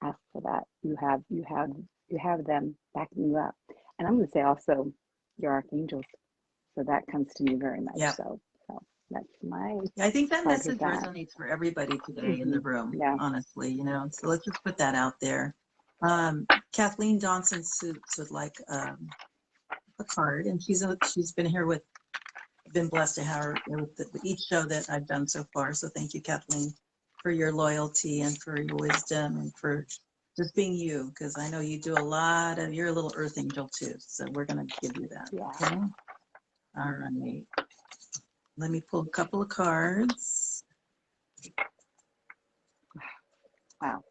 for that. You have them backing you up. And I'm going to say also your archangels. So that comes to me very much. Yeah. So that's my I think that part with message that. resonates for everybody today in the room, Yeah. honestly, you know, so let's just put that out there. Kathleen Johnson Suits would like a card, and she's been here been blessed to have her with each show that I've done so far. So thank you, Kathleen, for your loyalty and for your wisdom and for just being you, because I know you do you're a little earth angel too. So we're going to give you that. Yeah. Okay. All right. Let me pull a couple of cards. Wow.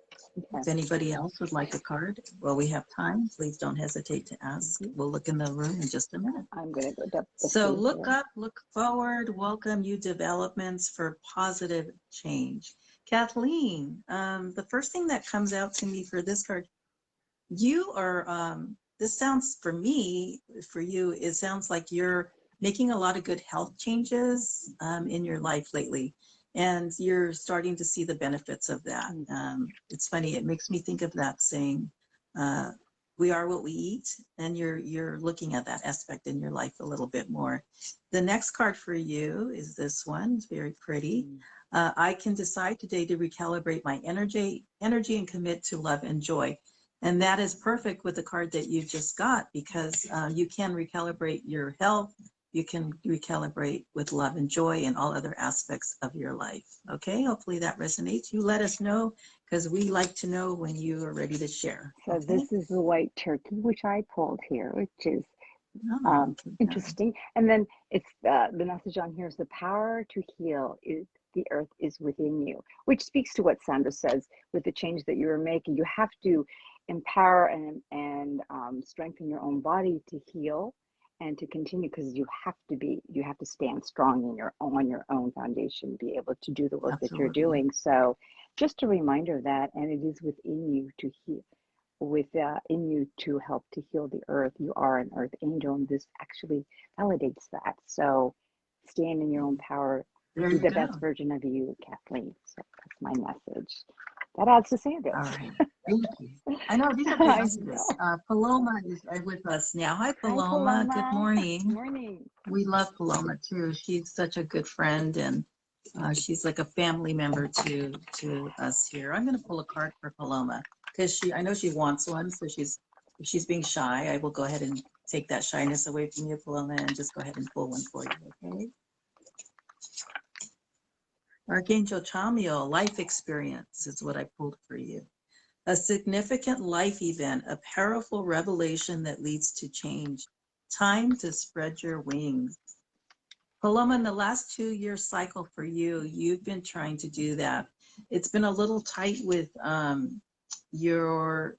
If anybody else would like a card, well, we have time. Please don't hesitate to ask. We'll look in the room in just a minute. I'm going to go up the So look here. up, look forward, welcome you developments for positive change. Kathleen, the first thing that comes out to me for this card, you are, this sounds for me, for you, it sounds like you're making a lot of good health changes in your life lately. And you're starting to see the benefits of that. It's funny, it makes me think of that saying, we are what we eat, and you're looking at that aspect in your life a little bit more. The next card for you is this one. It's very pretty. I can decide today to recalibrate my energy and commit to love and joy. And that is perfect with the card that you just got, because you can recalibrate your health. You can recalibrate with love and joy and all other aspects of your life. Okay, hopefully that resonates. You let us know, because we like to know when you are ready to share. So okay? this is the white turkey, which I pulled here, which is Okay. interesting. And then it's the message on here is the power to heal is the earth is within you, which speaks to what Sandra says with the change that you are making. You have to empower and strengthen your own body to heal and to continue, because you have to stand strong on your own foundation, be able to do the work that you're doing. So just a reminder of that, and it is within you to heal, in you to help to heal the earth. You are an earth angel, and this actually validates that. So stand in your own power, be the best version of you, Kathleen. So that's my message. That adds to Sandra's. All right. Thank you. I know these are good messages. Paloma is with us now. Hi, Paloma. Hi, Paloma. Good morning. Good morning. We love Paloma too. She's such a good friend, and she's like a family member to us here. I'm going to pull a card for Paloma, because I know she wants one. So if she's being shy, I will go ahead and take that shyness away from you, Paloma, and just go ahead and pull one for you. Okay. Archangel Chamiel, life experience is what I pulled for you. A significant life event, a powerful revelation that leads to change. Time to spread your wings. Paloma, in the last 2-year cycle for you, you've been trying to do that. It's been a little tight with your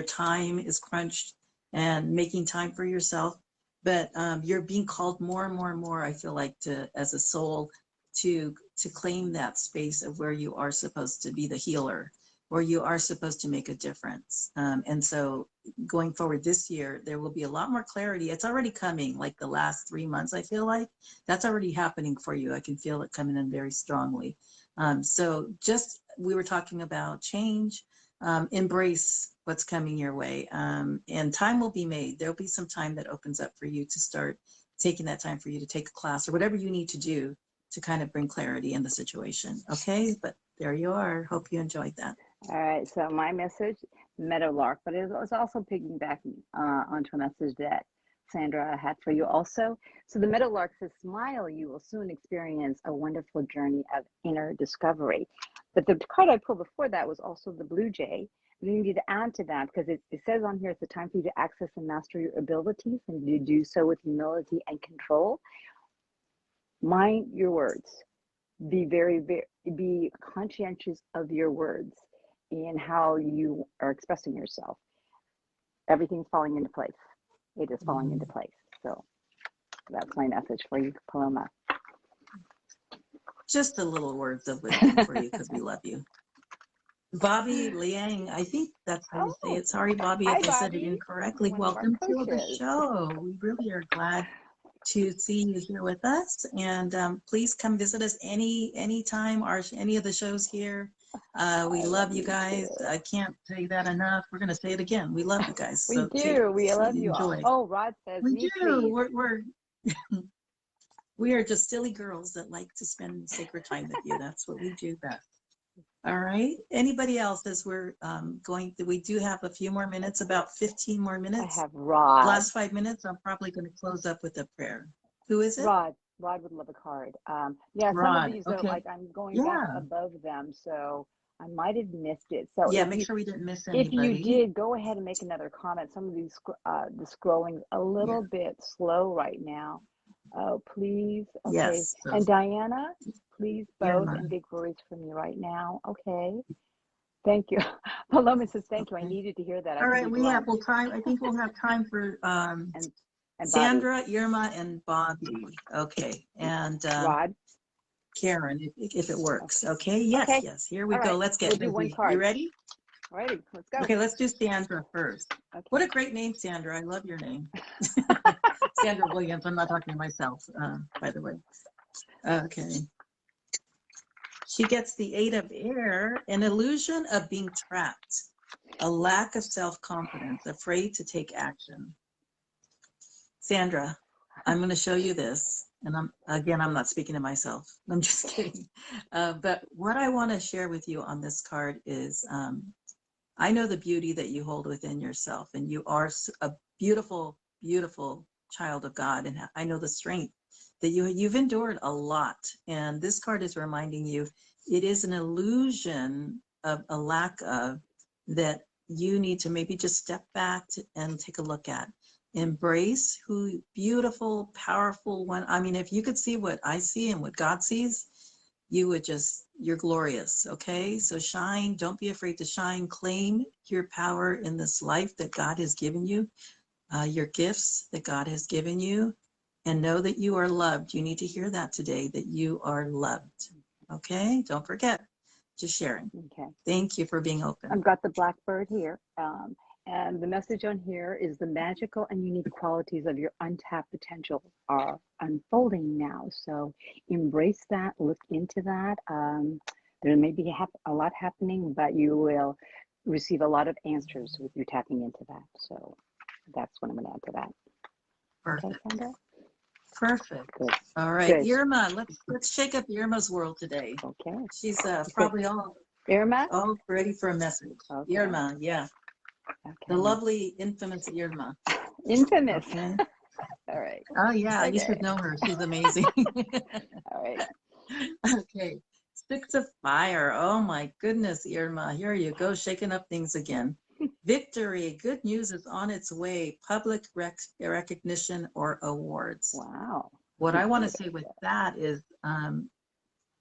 time is crunched and making time for yourself, but you're being called more and more and more, I feel like, as a soul to claim that space of where you are supposed to be the healer, where you are supposed to make a difference. And so going forward this year, there will be a lot more clarity. It's already coming, like the last 3 months, I feel like that's already happening for you. I can feel it coming in very strongly. So we were talking about change, embrace what's coming your way, and time will be made. There'll be some time that opens up for you to start taking that time for you to take a class or whatever you need to do to kind of bring clarity in the situation. Okay, but there you are. Hope you enjoyed that. All right, so my message, Meadowlark, but it was also piggybacking onto a message that Sandra had for you also. So the Meadowlark says, smile, you will soon experience a wonderful journey of inner discovery. But the card I pulled before that was also the Blue Jay. And you need to add to that, because it says on here, it's the time for you to access and master your abilities, and to do so with humility and control. Mind your words. Be conscientious of your words and how you are expressing yourself. Everything's falling into place. It is falling into place. So that's my message for you, Paloma. Just a little words of wisdom for you, because we love you. Bobby Liang, I think that's how you say it. Sorry, Bobby, if I said it incorrectly. Welcome to the show. We really are glad to see you here with us. And please come visit us anytime, any of the shows here. We love you guys. I can't say that enough. We're going to say it again. We love you guys. We So do. We love you all. enjoy. Oh, Rod says, We me, do. please. We are just silly girls that like to spend sacred time with you. That's what we do best. All right. Anybody else as we're we do have a few more minutes, about 15 more minutes. I have Rod. Last 5 minutes, I'm probably going to close up with a prayer. Who is it? Rod. Rod would love a card. Yeah, Rod, some of these okay. are like I'm going back above them, so I might have missed it. So yeah, make sure we didn't miss anybody. If you did, go ahead and make another comment. Some of these the scrolling's a little bit slow right now. Oh, please. Okay. Yes. And Diana, please both and big words from you right now. Okay. Thank you. Paloma says thank you. I needed to hear that. All right, I think we'll have time for and Sandra, Irma, and Bobby. Okay. And Rod. Karen, if it works. Okay. Yes, okay. yes. Here we go. Let's get busy. One card. You ready? All righty, let's go. Okay, let's do Sandra first. Okay. What a great name, Sandra. I love your name. Sandra Williams. I'm not talking to myself, by the way. Okay. She gets the 8 of air, an illusion of being trapped, a lack of self-confidence, afraid to take action. Sandra, I'm going to show you this. And I'm not speaking to myself. I'm just kidding. But what I want to share with you on this card is I know the beauty that you hold within yourself, and you are a beautiful, beautiful child of God. And I know the strength that you've endured a lot. And this card is reminding you it is an illusion of a lack of that you need to maybe just step back and take a look at. Embrace who beautiful, powerful one. I mean, if you could see what I see and what God sees, you're glorious. Okay. So shine, don't be afraid to shine, claim your power in this life that God has given you, your gifts that God has given you, and know that you are loved. You need to hear that today, that you are loved. Okay. Don't forget, just sharing. Okay. Thank you for being open. I've got the blackbird here. And the message on here is the magical and unique qualities of your untapped potential are unfolding now. So embrace that, look into that. There may be a lot happening, but you will receive a lot of answers with you tapping into that. So that's what I'm going to add to that. Perfect. Okay, Sandra? Perfect. Good. All right, Good. Irma, let's shake up Irma's world today. Okay. She's probably all ready for a message. Okay. Irma, yeah. Okay. The lovely, infamous Irma. Infamous. Okay. All right. Oh, yeah, okay. You should know her. She's amazing. All right. Okay. 6 of fire. Oh, my goodness, Irma. Here you go, shaking up things again. Victory. Good news is on its way. Public recognition or awards. Wow. What I want to say with that is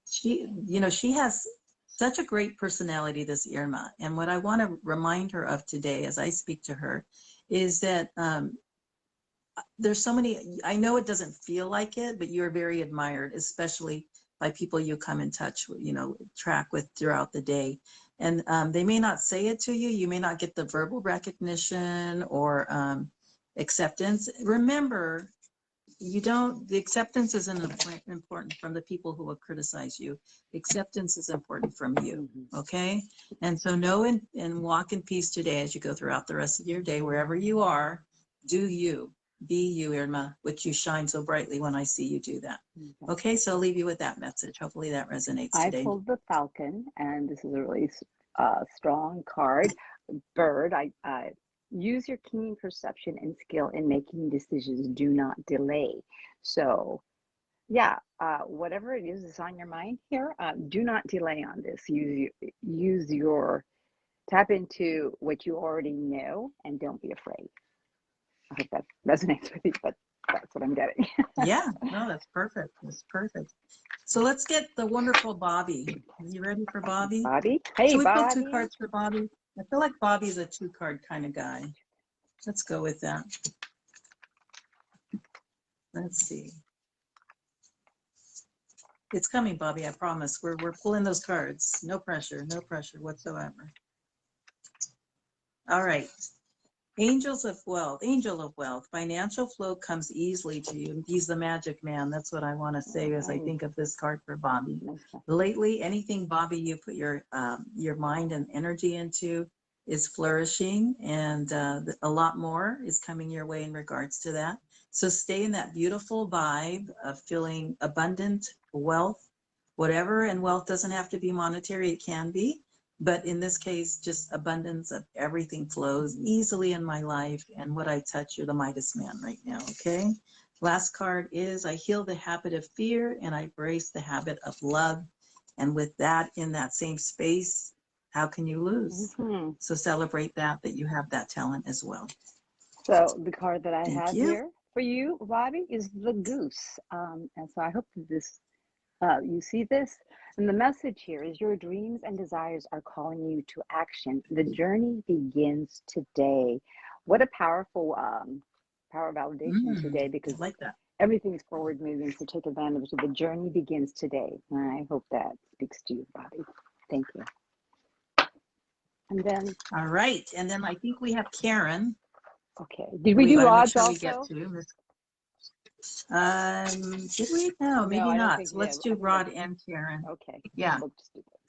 she has such a great personality, this Irma. And what I want to remind her of today as I speak to her is that there's so many, I know it doesn't feel like it, but you're very admired, especially by people you come in touch with, track with throughout the day. And they may not say it to you. You may not get the verbal recognition or acceptance. Remember, the acceptance isn't important from the people who will criticize you. Acceptance is important from you, okay? And so know and walk in peace today as you go throughout the rest of your day, wherever you are. Do you, be you, Irma, which you shine so brightly when I see you do that. Okay, so I'll leave you with that message. Hopefully that resonates today. I pulled the Falcon, and this is a really strong card. Bird, I use your keen perception and skill in making decisions. Do not delay. So, yeah, whatever it is that's on your mind here, do not delay on this. Use your tap into what you already know, and don't be afraid. I hope that resonates with you, but that's what I'm getting. Yeah, no, that's perfect. That's perfect. So let's get the wonderful Bobby. Are you ready for Bobby? Bobby? Hey, so we Bobby. pulled 2 cards for Bobby. I feel like Bobby's a 2-card kind of guy. Let's go with that. Let's see. It's coming, Bobby, I promise. We're pulling those cards. No pressure whatsoever. All right. Angels of wealth, angel of wealth, financial flow comes easily to you. He's the magic man. That's what I want to say as I think of this card for Bobby. Lately, anything, Bobby, you put your mind and energy into is flourishing, and a lot more is coming your way in regards to that. So stay in that beautiful vibe of feeling abundant wealth, whatever, and wealth doesn't have to be monetary, it can be. But in this case, just abundance of everything flows easily in my life. And what I touch, you're the Midas man right now, okay? Last card is I heal the habit of fear and I embrace the habit of love. And with that, in that same space, how can you lose? So celebrate that you have that talent as well. So the card that I Thank have you. here for you, Bobby, is the goose. And so I hope that this you see this. And the message here is your dreams and desires are calling you to action. The journey begins today. What a powerful power validation today, because I like that. everything's forward moving. So take advantage of the journey begins today. And I hope that speaks to you, Bobby. Thank you. And then, all right. And then I think we have Karen. Okay. Did we do Rod's sure also? We get to. Did we? No, maybe not. So let's do Rod and Karen. Okay. Yeah.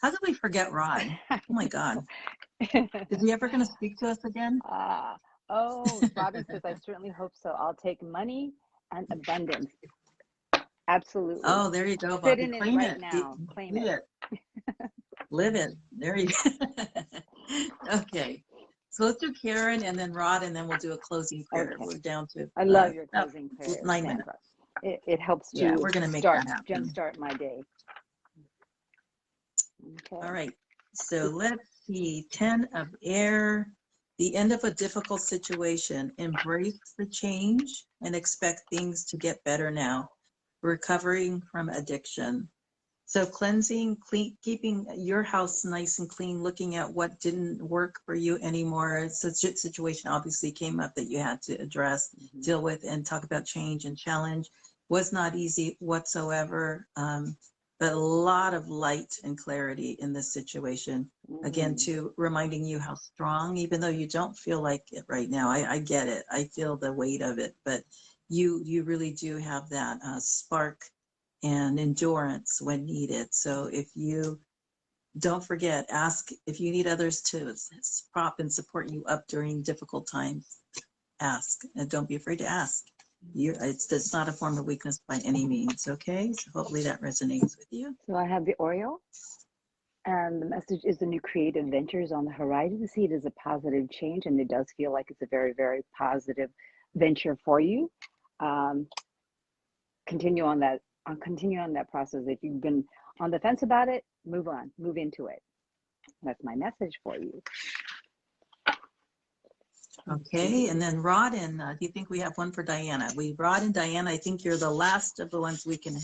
How could we forget Rod? Oh my God. Is he ever going to speak to us again? Bobby says, I certainly hope so. I'll take money and abundance. Absolutely. Oh, there you go, Bobby. Sit in it right now. Claim it. Live it. There you go. Okay. So let's do Karen and then Rod, and then we'll do a closing prayer. Okay. We're down to. I love your closing prayer. 9 minutes. It helps to we're gonna make that happen. Jumpstart my day. Okay. All right. So let's see. 10 of air. The end of a difficult situation. Embrace the change and expect things to get better now. Recovering from addiction. So cleansing, keeping your house nice and clean, looking at what didn't work for you anymore. Such a situation obviously came up that you had to address, deal with, and talk about change and challenge. Was not easy whatsoever, but a lot of light and clarity in this situation. Again, to reminding you how strong, even though you don't feel like it right now. I get it. I feel the weight of it, but you really do have that spark and endurance when needed. So if you don't forget, ask if you need others to prop and support you up during difficult times. Ask, and don't be afraid to ask. It's not a form of weakness by any means. Okay, so hopefully that resonates with you. So I have the Oriole, and the message is the new creative ventures on the horizon. See it as a positive change, and it does feel like it's a very, very positive venture for you. Continue on that process. If you've been on the fence about it, move on, move into it. That's my message for you. Okay, and then Rod, and do you think we have one for Diana? Rod and Diana, I think you're the last of the ones we can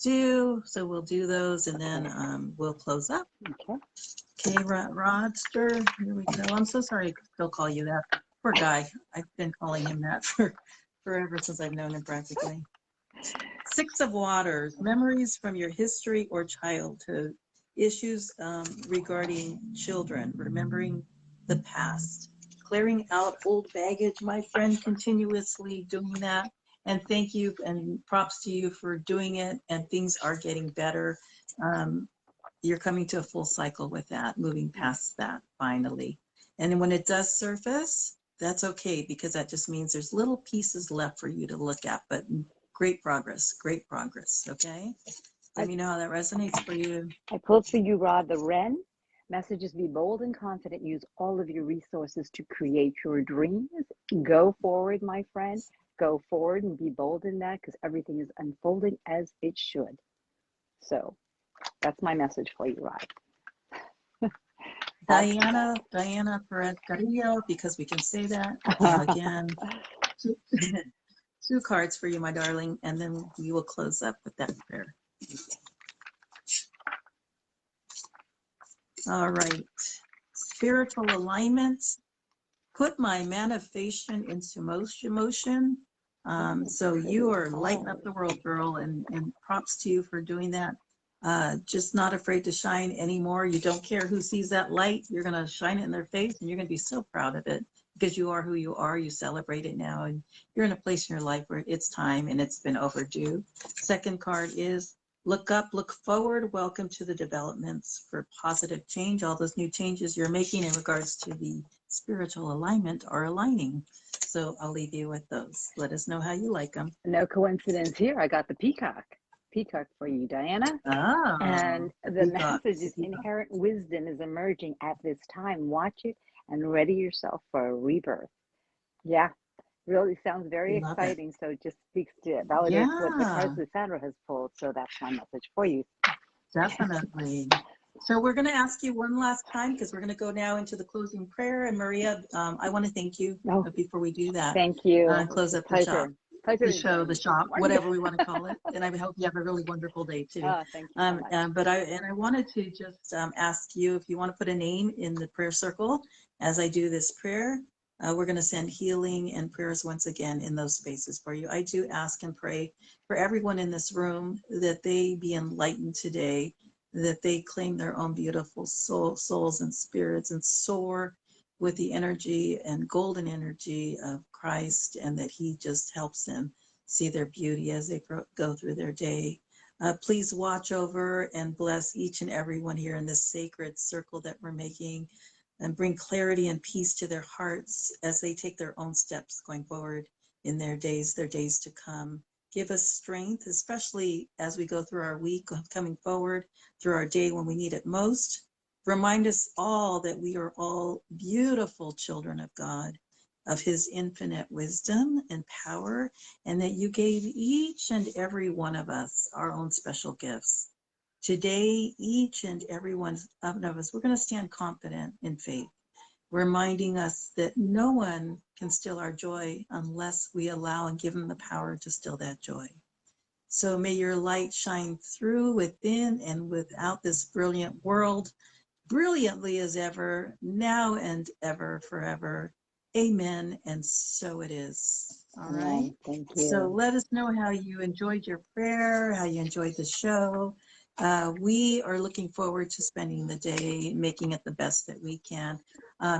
do, so we'll do those, and then we'll close up. Okay, Rodster, here we go. I'm so sorry I still call you that. Poor guy. I've been calling him that for forever since I've known him practically. 6 of Waters, memories from your history or childhood, issues regarding children, remembering the past, clearing out old baggage. My friend continuously doing that, and thank you and props to you for doing it, and things are getting better. You're coming to a full cycle with that, moving past that finally. And when it does surface, that's okay, because that just means there's little pieces left for you to look at, but great progress, okay? Let me know how that resonates for you. I pulled for you, Rod, the Wren. Messages: be bold and confident. Use all of your resources to create your dreams. Go forward, my friend. Go forward and be bold in that, because everything is unfolding as it should. So that's my message for you, Rod. Diana Perez Carrillo, because we can say that again. 2 cards for you, my darling, and then we will close up with that prayer. All right. Spiritual alignments. Put my manifestation into motion. So you are lighting up the world, girl, and props to you for doing that. Just not afraid to shine anymore. You don't care who sees that light. You're going to shine it in their face, and you're going to be so proud of it. because you are who you are. You celebrate it now, and you're in a place in your life where it's time and it's been overdue. Second card is look up, look forward. Welcome to the developments for positive change. All those new changes you're making in regards to the spiritual alignment are aligning. So I'll leave you with those. Let us know how you like them. No coincidence here. I got the peacock for you, Diana. Ah, and the message is inherent wisdom is emerging at this time. Watch it and ready yourself for a rebirth. Yeah, really sounds very exciting. So it just speaks to it, validates what the cards that Sandra has pulled. So that's my message for you. Definitely. So we're going to ask you one last time, because we're going to go now into the closing prayer. And Maria, I want to thank you before we do that. Thank you. Close up the shop. The show, the shop, whatever we want to call it. And I hope you have a really wonderful day too. Thank you so much. But I wanted to just ask you if you want to put a name in the prayer circle as I do this prayer. We're going to send healing and prayers once again in those spaces for you. I do ask and pray for everyone in this room that they be enlightened today, that they claim their own beautiful souls and spirits and soar with the energy and golden energy of Christ, and that he just helps them see their beauty as they go through their day. Please watch over and bless each and every one here in this sacred circle that we're making, and bring clarity and peace to their hearts as they take their own steps going forward in their days to come. Give us strength, especially as we go through our week coming forward, through our day when we need it most. Remind us all that we are all beautiful children of God, of his infinite wisdom and power, and that you gave each and every one of us our own special gifts. Today, each and every one of us, we're going to stand confident in faith, reminding us that no one can steal our joy unless we allow and give them the power to steal that joy. So may your light shine through, within, and without this brilliant world, brilliantly as ever, now and ever, forever. Amen. And so it is. All right. Thank you. So let us know how you enjoyed your prayer, how you enjoyed the show. We are looking forward to spending the day, making it the best that we can.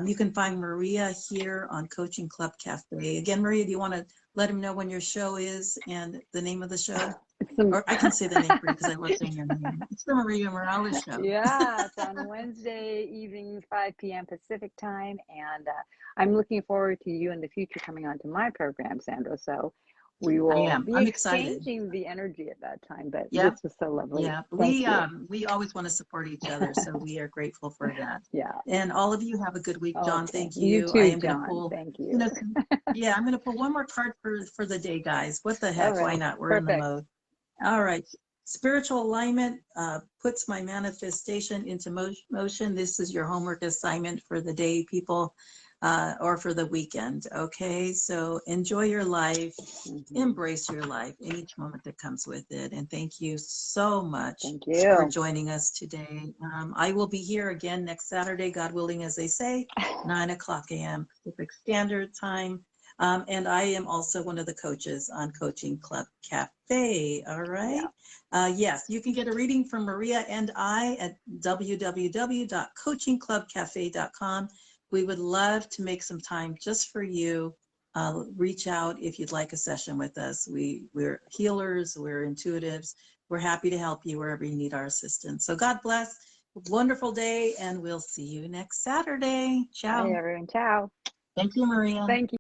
You can find Maria here on Coaching Club Cafe. Again, Maria, do you want to let them know when your show is and the name of the show? Or I can say the name for you because I love saying your name. It's the Maria Morales Show. Yeah, it's on Wednesday evenings, 5 p.m. Pacific time. And I'm looking forward to you in the future coming onto my program, Sandra. So we will be exchanging the energy at that time. But this was so lovely. Yeah, we always want to support each other, so we are grateful for that. Yeah. And all of you have a good week, John. Thank you. You too, I am John. going to pull. Thank you. I'm going to pull one more card for the day, guys. What the heck? Why not? We're in the mode. All right. Spiritual alignment puts my manifestation into motion. This is your homework assignment for the day, people, or for the weekend. Okay, so enjoy your life, embrace your life in each moment that comes with it. And thank you so much for joining us today. I will be here again next Saturday, God willing, as they say, 9:00 a.m. Pacific Standard Time. And I am also one of the coaches on Coaching Club Cafe. All right. Yes, you can get a reading from Maria and I at www.coachingclubcafe.com. We would love to make some time just for you. Reach out if you'd like a session with us. We're healers, we're intuitives. We're happy to help you wherever you need our assistance. So God bless. Wonderful day, and we'll see you next Saturday. Ciao. Bye, everyone. Ciao. Thank you, Maria. Thank you.